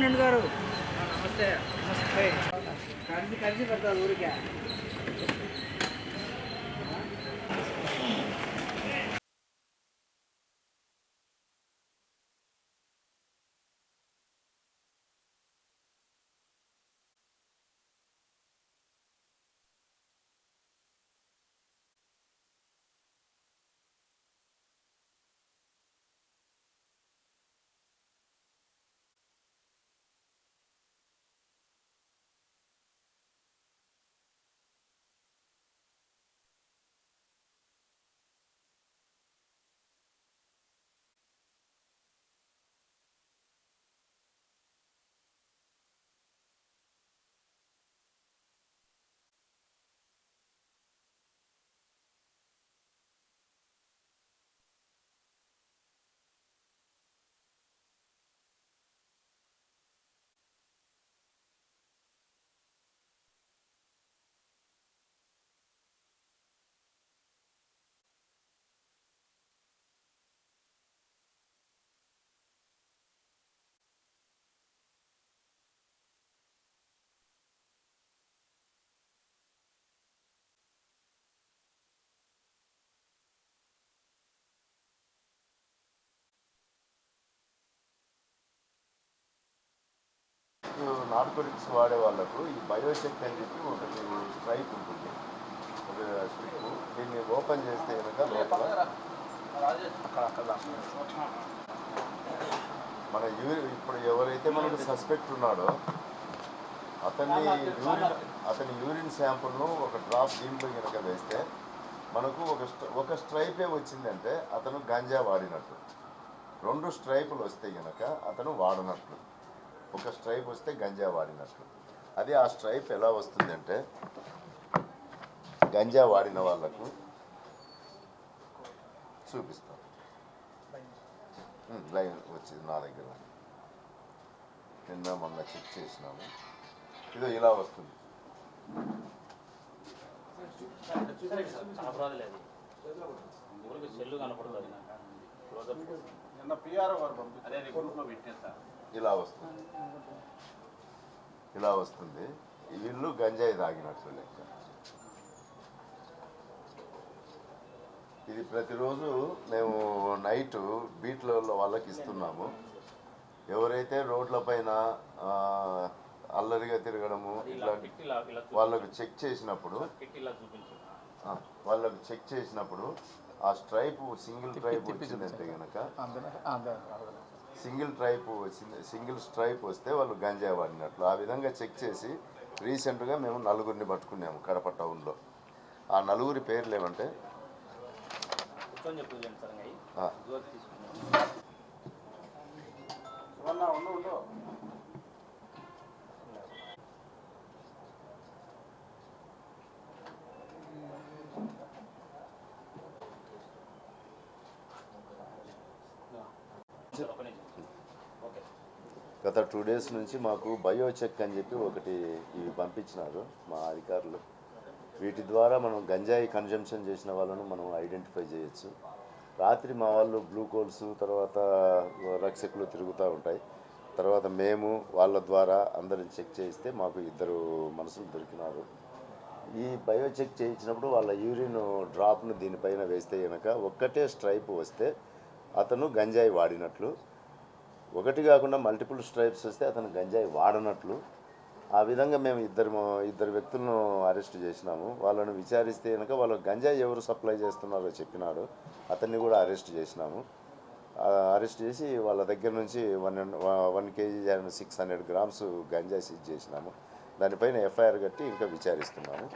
Superintendent గారు నమస్తే. నమస్తే. కలిసి కలిసి పెడతారు ఊరికే. నార్కోటిక్స్ వాడే వాళ్ళకు ఈ బయోచెక్ అని చెప్పి ఒకటి స్ట్రైప్ ఉంటుంది, ఒక స్ట్రిప్. దీన్ని ఓపెన్ చేస్తే కనుక లోపల మన ఇప్పుడు ఎవరైతే మనకు సస్పెక్ట్ ఉన్నాడో అతని యూరిన్ శాంపుల్ను ఒక డ్రాప్ దీంట్లో కనుక వేస్తే మనకు ఒక స్ట్రైపే వచ్చిందంటే అతను గంజా వాడినట్టు. 2 స్ట్రైపులు వస్తే కనుక అతను వాడనట్లు. ఒక స్ట్రైప్ వస్తే గంజా వాడినట్లు. అది ఆ స్ట్రైప్ ఎలా వస్తుందంటే గంజా వాడిన వాళ్లకు చూపిస్తాం. లైన్ వచ్చింది నా దగ్గర, నిన్న మొన్న చెక్ చేసినాము. ఇదో ఇలా వస్తుంది. ఇలా వస్తుంది, ఇలా వస్తుంది. వీళ్ళు గంజాయి తాగినట్లు లెక్క. ఇది ప్రతిరోజు మేము నైట్ బీట్లలో వాళ్ళకి ఇస్తున్నాము. ఎవరైతే రోడ్ల పైన అల్లరిగా తిరగడము ఇట్లాంటి వాళ్ళకు చెక్ చేసినప్పుడు ఆ స్ట్రైప్ సింగిల్ ట్రైప్ వచ్చిందంటే కనుక సింగిల్ స్ట్రైప్ వస్తే వాళ్ళు గంజాయి వాడినట్లు. ఆ విధంగా చెక్ చేసి రీసెంట్గా మేము 4 పట్టుకున్నాము కడప టౌన్లో. ఆ 4 పేర్లు ఏమంటే గత 2 days నుంచి మాకు బయోచెక్ అని చెప్పి ఒకటి ఇవి పంపించినారు మా అధికారులు. వీటి ద్వారా మనం గంజాయి కన్జంప్షన్ చేసిన వాళ్ళను మనం ఐడెంటిఫై చేయొచ్చు. రాత్రి మా వాళ్ళు గ్లూకోల్స్ తర్వాత రక్షకులు తిరుగుతూ ఉంటాయి. తర్వాత మేము వాళ్ళ ద్వారా అందరిని చెక్ చేయిస్తే మాకు 2 మనుషులు దొరికినారు. ఈ బయోచెక్ చేయించినప్పుడు వాళ్ళ యూరిన్ డ్రాప్ను దీనిపైన వేస్తే కనుక ఒక్కటే స్ట్రైప్ వస్తే అతను గంజాయి వాడినట్లు. ఒకటి కాకుండా మల్టిపుల్ స్ట్రైప్స్ వస్తే అతను గంజాయి వాడనట్లు. ఆ విధంగా మేము ఇద్దరు వ్యక్తులను అరెస్ట్ చేసినాము. వాళ్ళను విచారిస్తే కనుక వాళ్ళు గంజాయి ఎవరు సప్లై చేస్తున్నారో చెప్పినాడు. అతన్ని కూడా అరెస్ట్ చేసినాము. అరెస్ట్ చేసి వాళ్ళ దగ్గర నుంచి 1 kg and 600 grams గంజాయి సీజ్ చేసినాము. దానిపైన FIR కట్టి ఇంకా విచారిస్తున్నాము.